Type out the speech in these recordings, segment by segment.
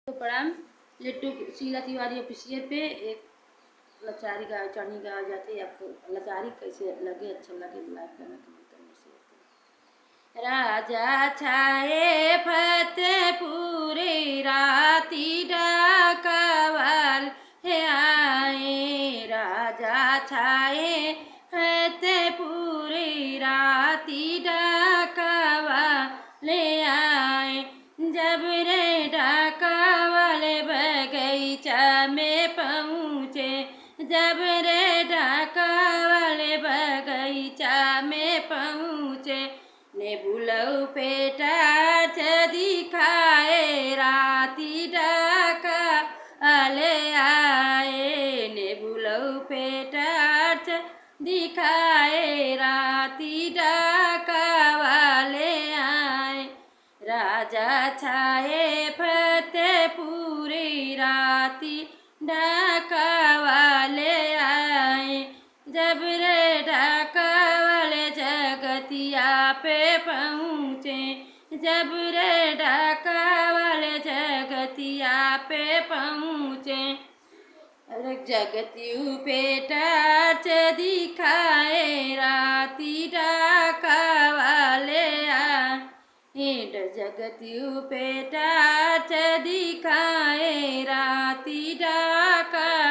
तो प्रणाम। लिट्टू शीला तिवारी ऑफिशियल पे एक लचारी गा चढ़नी गा जाती है। आपको लचारी कैसे लगे, अच्छा लगे लाइक करना कमेंट शेयर करना। राजा छाए फतेहपुरी राती डाकवाल हे आए। राजा छाए फतेहपुरी राती डाकवाल ले आए। जब रे डाका वाले बगीचा में पहुँचे, जब रे डाका वाले बगीचा में पहुँचे, ने बुलऊ पेटा दिखाए राती डाका आले आए। ने बुलऊ पेटा दिखाए राती डाका वाले आए। राजा छाए फतेहपुरी राती डाका वाले आए। जब रे डाका वाले जगतिया पे पहुँचे, जब रे डाका वाले जगतिया पे पहुँचे, जगतियू पे टार्च दिखाए राती डाका वाले आए। जगतियू पे टार्च दिखाए राती डाका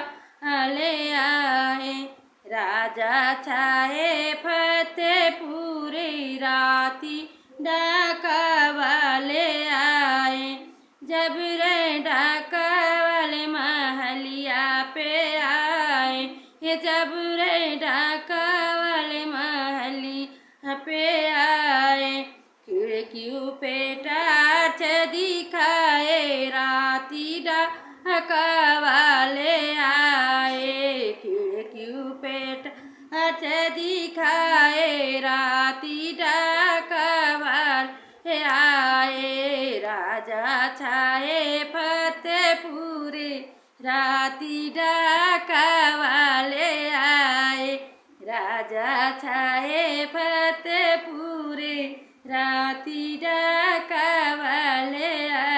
आले आए। राजा छाए फतेहपुरी राती डाका वाले आए। जब रे डाका वाले महलिया पे आए, ये जब रे डाका वाले महलिया पे आए, खिड़कियों पे टार्च दिखाए राती डाका वाले आए। खिड़कियों पे टार्च दिखाए राती डाका वाले आए। राजा छाए फतेहपुरी राती डाका वाले आए। राजा छाए फतेहपुरी राती डाका वाले आए।